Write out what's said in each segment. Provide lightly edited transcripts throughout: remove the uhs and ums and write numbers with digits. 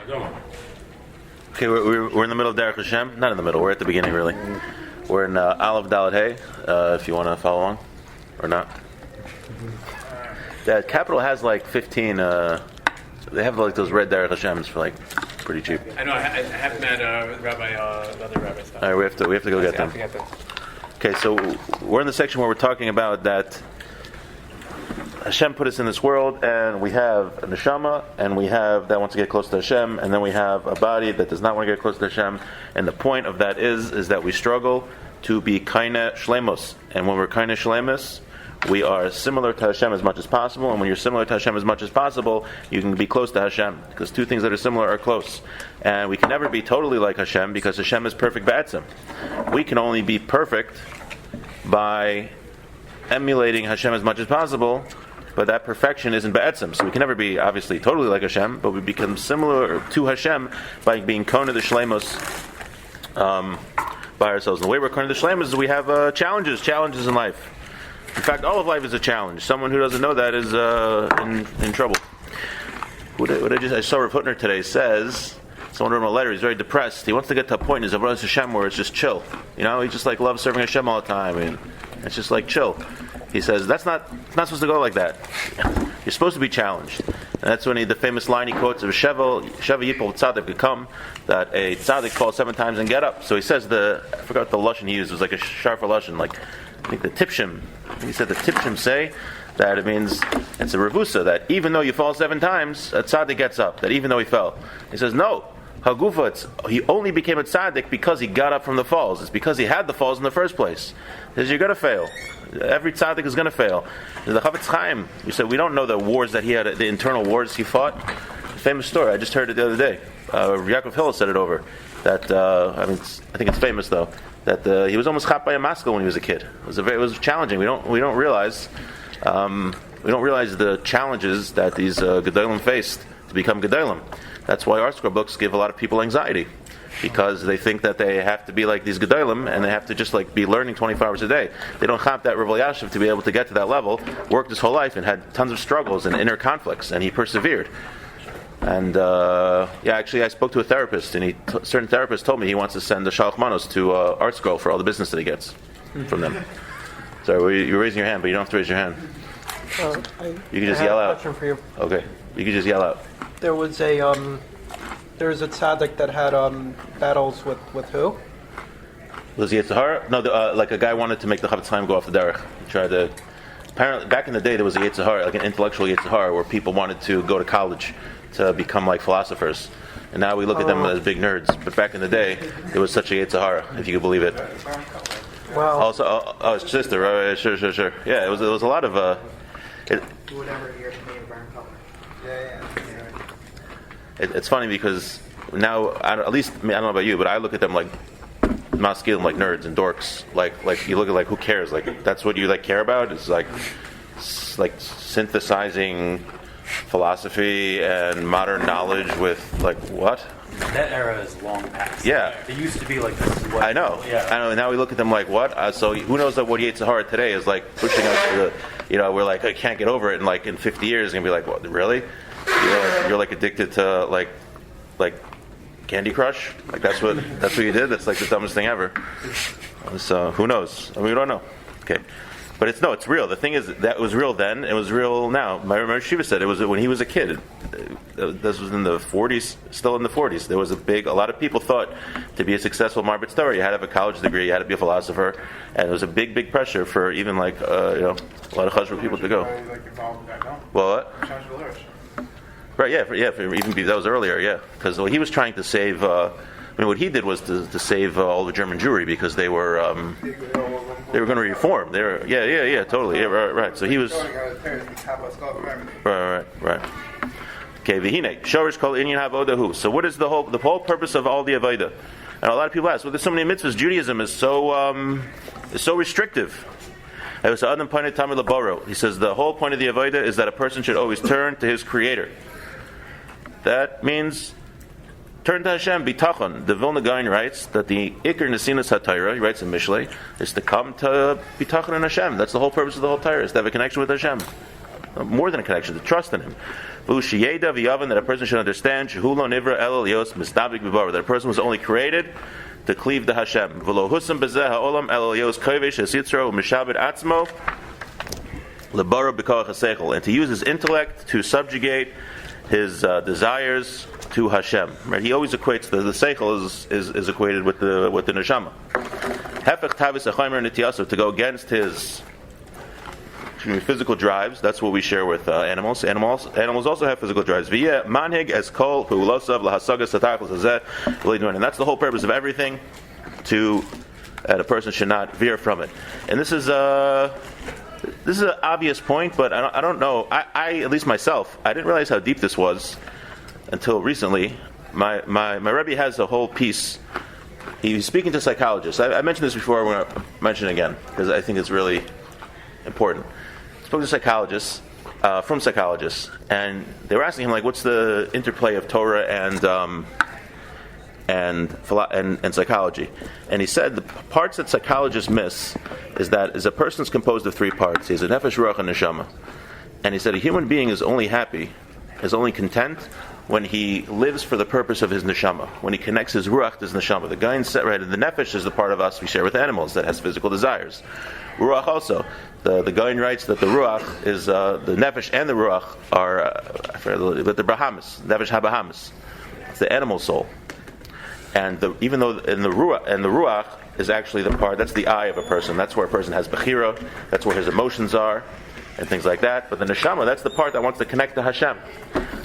Okay, we're in the middle of Derech Hashem. Not in the middle. We're at the beginning, really. We're in Aleph Dalet Hey. If you want to follow along, or not. The capital has like 15. They have like those red Derech Hashems for like pretty cheap. I know. I haven't met other rabbis. All right, we have to go get them. Okay, so we're in the section where we're talking about that Hashem put us in this world, and we have a Neshama, and we have that wants to get close to Hashem, and then we have a body that does not want to get close to Hashem. And the point of that is that we struggle to be kaina shlemos, and when we're kaina shlemos, we are similar to Hashem as much as possible. And when you're similar to Hashem as much as possible, you can be close to Hashem, because two things that are similar are close. And we can never be totally like Hashem, because Hashem is perfect ba'atzim. We can only be perfect by emulating Hashem as much as possible, but that perfection isn't ba'atzim. So we can never be, obviously, totally like Hashem, but we become similar to Hashem by being kona the shleimos by ourselves. And the way we're kona the shleimos is we have challenges in life. In fact, all of life is a challenge. Someone who doesn't know that is in trouble. I saw Rav Hutner today says, someone wrote him a letter, he's very depressed. He wants to get to a point in his Avodas Hashem where it's just chill. You know, he just like loves serving Hashem all the time. And it's just like chill. He says, it's not supposed to go like that. You're supposed to be challenged. And that's when the famous line he quotes of Sheva Yipol Tzaddik could come, that a Tzaddik falls 7 times and get up. So he says I forgot the Lashon he used, it was like a sharper Lashon, like I think the Tipshim. He said the Tipshim say that it means, it's a revusa, that even though you fall 7 times, a tzaddik gets up, that even though he fell. He says, no, Hagufa, he only became a tzaddik because he got up from the falls. It's because he had the falls in the first place. He says, you're going to fail. Every tzaddik is going to fail. The Chavetz Chaim, you said, we don't know the wars that he had, the internal wars he fought. Famous story, I just heard it the other day. Yaakov Hill said it over. That, I think it's famous though, that he was almost caught by a maskell when he was a kid. It was challenging. We don't realize the challenges that these gedolim faced to become gedolim. That's why art scroll books give a lot of people anxiety, because they think that they have to be like these gedolim and they have to just like be learning 24 hours a day. They don't have that Rav Elyashiv to be able to get to that level. Worked his whole life and had tons of struggles and inner conflicts, and he persevered. And actually, I spoke to a therapist, and certain therapist told me he wants to send the Shalach Manos to Art Scroll for all the business that he gets from them. Sorry, you're raising your hand, but you don't have to raise your hand. You can just yell out. Question for you. Okay, you can just yell out. There was a tzaddik that had battles with who? Was he Yitzhahara? No, like a guy wanted to make the Chavetz Chaim go off the derech. He tried to. Apparently, back in the day, there was a Yitzhahara, like an intellectual Yitzhahara, where people wanted to go to college to become like philosophers. And now we look at them as big nerds. But back in the day, there was such a Yitzhahara, if you could believe it. Wow. Also, his sister, right? Sure. Yeah, it was a lot of. Whatever year to me, burn color. Yeah. It's funny because now, at least I don't know about you, but I look at them like masculine, like nerds and dorks. Like you look at like who cares? Like that's what you like care about? It's like synthesizing philosophy and modern knowledge with like what? That era is long past. Yeah. It used to be like this. I know. Yeah. I know. And now we look at them like what? So who knows what Yitzhahara today is like pushing us to the, we're like, I can't get over it. And like in 50 years, it's going to be like, what, really? You're like addicted to like Candy Crush? Like that's what you did? That's like the dumbest thing ever. So who knows? I mean, we don't know. Okay. But it's real. The thing is, that was real then. It was real now. My Shiva said it was when he was a kid. This was in the 40s, still in the 40s. There was a lot of people thought to be a successful Marbet Story, you had to have a college degree, you had to be a philosopher, and it was a big pressure for even like a lot of Chazar people to go. Well, what? Right, yeah, even that was earlier, yeah, because he was trying to save. What he did was to save all the German Jewry because they were going to reform. They were, totally, yeah, right. So he was right. Okay, v'hinei shorish kol inyan havodahu. So what is the whole purpose of all the avodah? And a lot of people ask, well, there's so many mitzvahs. Judaism is so restrictive. He says the whole point of the avodah is that a person should always turn to his Creator. That means turn to Hashem, bitachon. The Vilna Gaon writes that the Iker Nesinas HaTorah, he writes in Mishlei, is to come to bitachon in Hashem. That's the whole purpose of the whole Torah, is to have a connection with Hashem. more than a connection, to trust in him. That a person should understand that a person was only created to cleave to Hashem. And to use his intellect to subjugate his desires to Hashem. Right? He always equates the seichel is equated with the neshama. To go against his physical drives. That's what we share with animals. Animals also have physical drives. And that's the whole purpose of everything. A person should not veer from it. And this is an obvious point, but I don't know. I at least myself, I didn't realize how deep this was until recently. My Rebbe has a whole piece. He's speaking to psychologists. I mentioned this before. I want to mention it again because I think it's really important. He spoke to psychologists, from psychologists, and they were asking him, like, what's the interplay of Torah and psychology? And he said the parts that psychologists miss is a person's composed of three parts. He has a nefesh, ruach, and neshama. And he said a human being is only happy, is only content when he lives for the purpose of his neshama, when he connects his ruach to his neshama. The guy set right, and the nefesh is the part of us we share with animals that has physical desires. Ruach also. The Gaon writes that the ruach is the nefesh and the ruach are but the Bahamas, nefesh habahamas. It's the animal soul. And even though in the ruach is actually the part, that's the eye of a person. That's where a person has bechira. That's where his emotions are, and things like that. But the neshama, that's the part that wants to connect to Hashem.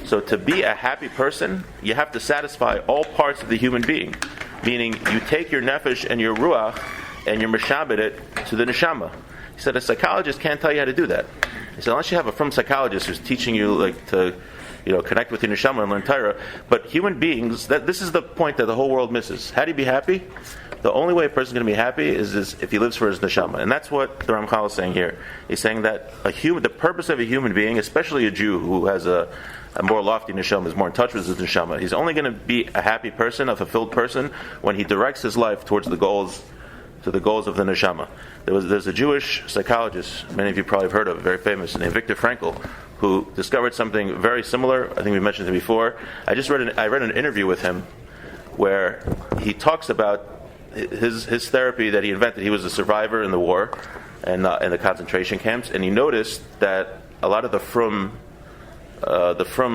So to be a happy person, you have to satisfy all parts of the human being. Meaning, you take your nefesh and your ruach and you meshabed it to the neshama. He said a psychologist can't tell you how to do that. He said unless you have a from psychologist who's teaching you to connect with your neshama and learn Torah. But human beings, this is the point that the whole world misses. How do you be happy? The only way a person is going to be happy is if he lives for his neshama. And that's what the Ramchal is saying here. He's saying that the purpose of a human being, especially a Jew who has a more lofty neshama, is more in touch with his neshama, he's only going to be a happy person, a fulfilled person, when he directs his life towards the goals of the neshama. There's a Jewish psychologist, many of you probably have heard of, very famous, named Viktor Frankl, who discovered something very similar. I think we mentioned it before. I read an interview with him where he talks about his therapy that he invented. He was a survivor in the war and in the concentration camps, and he noticed that a lot of the frum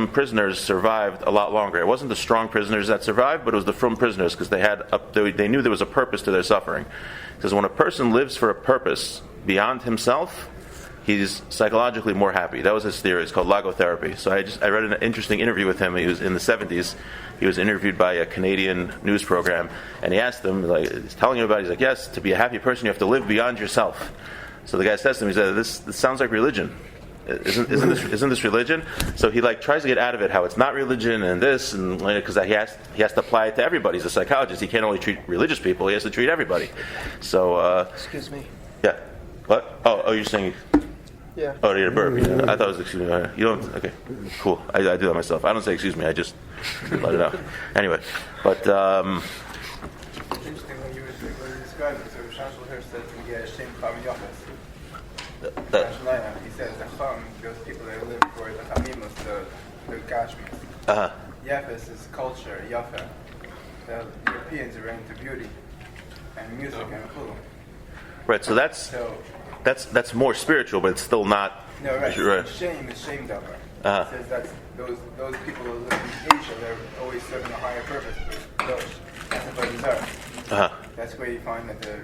prisoners survived a lot longer. It wasn't the strong prisoners that survived, but it was the frum prisoners because they knew there was a purpose to their suffering. Because when a person lives for a purpose beyond himself, he's psychologically more happy. That was his theory. It's called logotherapy. So I read an interesting interview with him. He was in the 70s. He was interviewed by a Canadian news program, and he asked him, he's telling him about it. He's like, yes, to be a happy person, you have to live beyond yourself. So the guy says to him, he said, this sounds like religion. Isn't this religion? So he tries to get out of it, how it's not religion and this, and because he has to apply it to everybody. He's a psychologist. He can't only treat religious people. He has to treat everybody. So excuse me. Yeah. What? Oh, you're saying. Yeah. Oh, you're a burp. Yeah. I thought it was excuse me. You don't. Okay. Cool. I do that myself. I don't say excuse me. I just let it out. Anyway, but. Interesting when you describe it. So Shashal here said to get Shem Cham Yafes. He says the Cham, those people that live for the Chamimus, the Gashmis. Yafes is culture, Yafa. The Europeans are into beauty and music and food. Right. So that's more spiritual, but it's still not. No, right. Right. Shame is shame davar. It says that's those people who live in Asia, they're always serving a higher purpose. That's what they are. That's where you find that the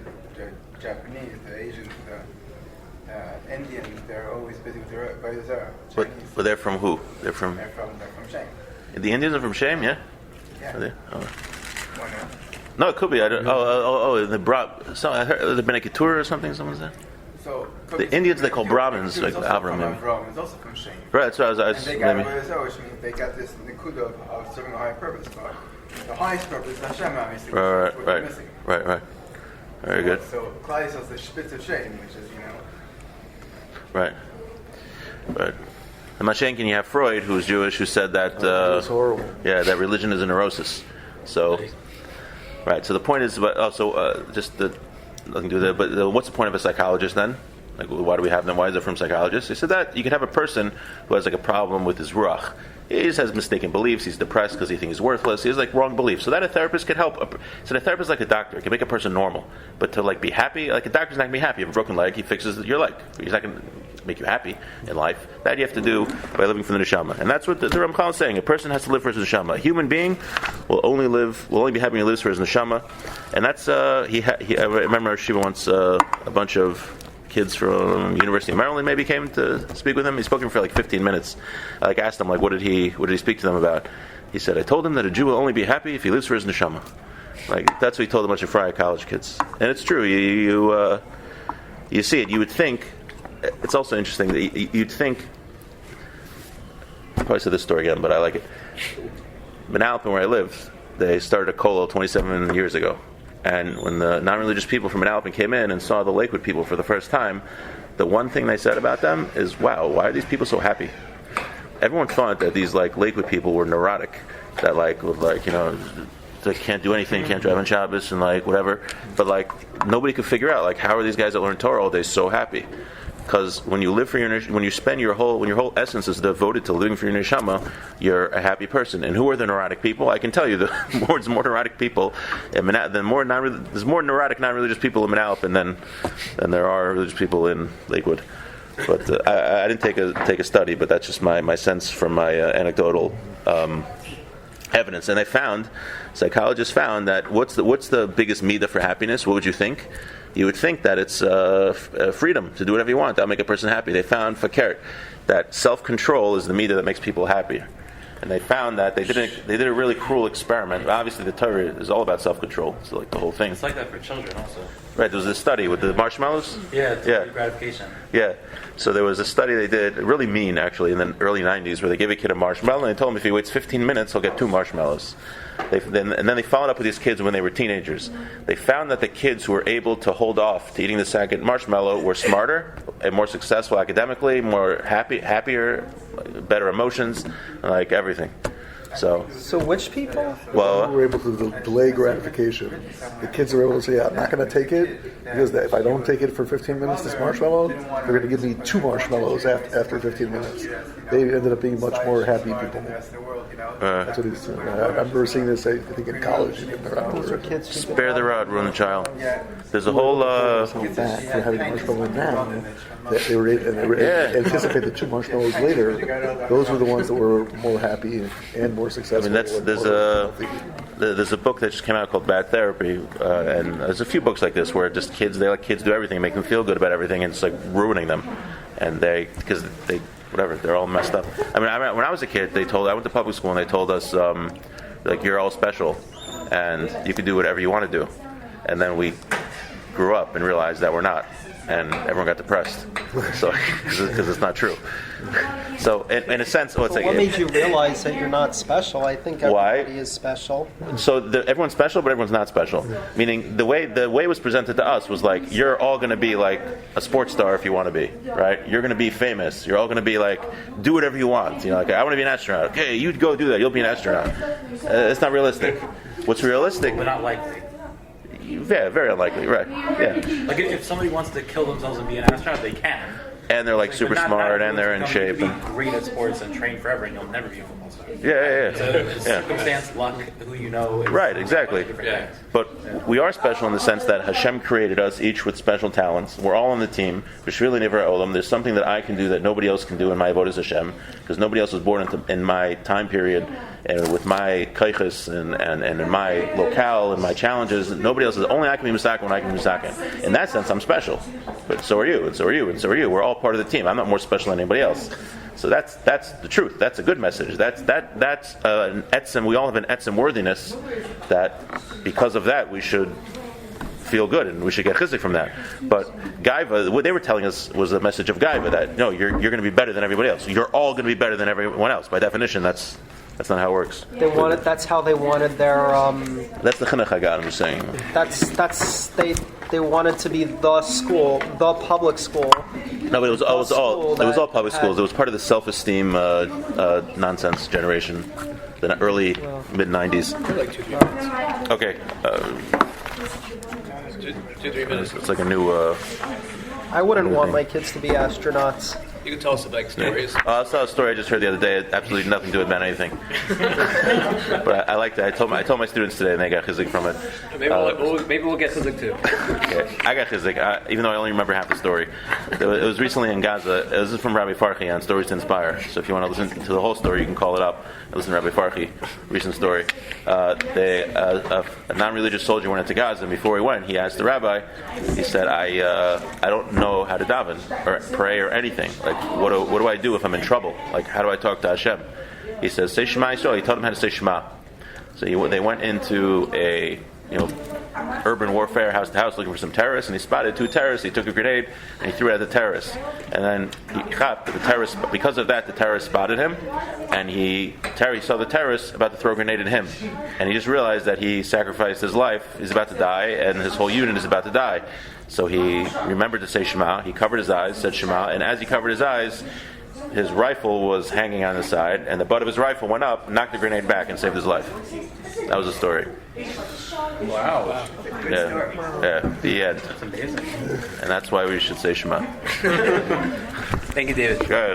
Japanese, the Asians, the Indians, they're always busy with their Baizar. But they're from who? They're from Shame. The Indians are from Shem, yeah? Yeah. Are they? Oh. Why not? No, it could be. I don't. I heard the Bnei Keturah or something. Someone said. So the Indians they call Brahmins, like Avram. Brahmins also from Shame. Right. That's what I was. And they got Baizar, which means they got this nikuda of serving a higher purpose. But the highest purpose is Hashem, obviously. Right. Very good. So Claudius is the spitz of shame, which is Right. And Mashenkin, you have Freud, who's Jewish, who said that it's horrible. Yeah, that religion is a neurosis. So, right. So the point is, nothing to do with that. But what's the point of a psychologist then? Like, why do we have them? Why is it from psychologists? He said that you can have a person who has like a problem with his ruach. He just has mistaken beliefs. He's depressed because he thinks he's worthless. He has like wrong beliefs. So that a therapist could help. So a therapist is like a doctor. It can make a person normal. But to like be happy, like a doctor's not going to be happy. You have a broken leg, he fixes your leg. He's not going to make you happy in life. That you have to do by living for the neshama. And that's what the Ramchal is saying. A person has to live for his neshama. A human being will only be happy when he lives for his neshama. And that's, I remember Shiva once, a bunch of kids from University of Maryland maybe came to speak with him. He spoke to him for like 15 minutes. I like asked him like, what did he speak to them about? He said, I told him that a Jew will only be happy if he lives for his neshama. Like that's what he told a bunch of Friar college kids, and it's true. You see it. You would think. It's also interesting that you'd think. I probably said this story again, but I like it. In Alpin, where I live, they started a kollel 27 years ago. And when the non-religious people from Alpin came in and saw the Lakewood people for the first time, the one thing they said about them is, wow, why are these people so happy? Everyone thought that these like Lakewood people were neurotic, that like would like, they can't do anything, can't drive on Shabbos and like whatever. But like nobody could figure out like how are these guys that learn Torah all day so happy? Because when you live for when your whole essence is devoted to living for your neshama, you're a happy person. And who are the neurotic people? I can tell you, there's more neurotic people. There's more neurotic non-religious people in Manalapan than there are religious people in Lakewood. But I didn't take a study, but that's just my sense from my anecdotal evidence. And psychologists found that what's the biggest midah for happiness? What would you think? You would think that it's freedom to do whatever you want. That'll make a person happy. They found fakert that self-control is the midah that makes people happier. And they found that they did a really cruel experiment. Obviously, the Torah is all about self-control. So, like the whole thing. It's like that for children also. Right. There was this study with the marshmallows. Yeah. Gratification. Yeah. So there was a study they did, really mean actually, in the early '90s, where they gave a kid a marshmallow and they told him if he waits 15 minutes, he'll get 2 marshmallows. And then they followed up with these kids when they were teenagers. They found that the kids who were able to hold off to eating the second marshmallow were smarter and more successful academically, more happier, better emotions, like everything. So which people? Well, we were able to delay gratification. The kids are able to say, I'm not going to take it, because if I don't take it for 15 minutes, this marshmallow, they're going to give me 2 marshmallows after 15 minutes. They ended up being much more happy people. That's what he's saying. I remember seeing this, I think, in college. Spare the rod, ruin the child. There's a whole... back for having marshmallow now. They were anticipate the 2 marshmallows later. Those were the ones that were more happy and more successful. I mean, there's a book that just came out called Bad Therapy, and there's a few books like this where just they let kids do everything, make them feel good about everything, and it's like ruining them. And they're all messed up. I mean, when I was a kid, I went to public school and they told us, like, you're all special and you can do whatever you want to do. And then we grew up and realized that we're not. And everyone got depressed, so because it's not true. So, in a sense, What made you realize that you're not special? I think everybody is special. So everyone's special, but everyone's not special. Meaning the way it was presented to us was like, you're all going to be like a sports star if you want to be, right? You're going to be famous. You're all going to be like, do whatever you want. Like, I want to be an astronaut. Okay, you go do that. You'll be an astronaut. It's not realistic. What's realistic? But not likely. Yeah, very unlikely, right? Yeah. Like if somebody wants to kill themselves and be an astronaut, they can. And they're like super smart, and they're in shape. You can be great at sports and train forever, and you'll never be a football star. Yeah. So it's circumstance, luck, who you know. Right, exactly. Yeah. But we are special in the sense that Hashem created us each with special talents. We're all on the team. B'shvili Nivra Olam. There's something that I can do that nobody else can do in my avodas Hashem, because nobody else was born in my time period and with my kaiches and in my locale and my challenges. Nobody else is. Only I can be misaken when I can be misaken. In that sense, I'm special. But so are you, and so are you, and so are you. We're all part of the team. I'm not more special than anybody else. So that's the truth. That's a good message. That's an etzem. We all have an etzem worthiness that because of that we should feel good and we should get chizuk from that. But Gaiva, what they were telling us was a message of Gaiva that no, you're going to be better than everybody else. You're all going to be better than everyone else. By definition, that's not how it works. That's how they wanted their. That's the chinuch I got. I'm just saying. They wanted to be the school, the public school. No, but it was all public schools. It was part of the self-esteem nonsense generation, the early mid '90s. Okay. 2-3 minutes. It's like a new I wouldn't want my kids to be astronauts. You can tell us the big stories. I saw a story I just heard the other day. It absolutely nothing to do with about anything. But I liked it. I told my students today, and they got chizik from it. Maybe we'll get chizik too. Okay. I got chizik, even though I only remember half the story. It was recently in Gaza. This is from Rabbi Farhi on Stories to Inspire. So if you want to listen to the whole story, you can call it up and listen to Rabbi Farhi. Recent story. A non-religious soldier went into Gaza, and before he went, he asked the rabbi. He said, "I don't know how to daven or pray or anything. Like, what do I do if I'm in trouble? Like, how do I talk to Hashem?" He says, "Say Shema Yisrael." He told him how to say Shema. So they went into a urban warfare, house to house, looking for some terrorists, and he spotted 2 terrorists. He took a grenade and he threw it at the terrorists. And then the terrorist, because of that, the terrorist spotted him, and he saw the terrorist about to throw a grenade at him, and he just realized that he sacrificed his life. He's about to die, and his whole unit is about to die. So he remembered to say Shema. He covered his eyes, said Shema, and as he covered his eyes, his rifle was hanging on his side, and the butt of his rifle went up, knocked the grenade back, and saved his life. That was the story. Wow. Yeah, the end. That's amazing. And that's why we should say Shema. Thank you, David. Good.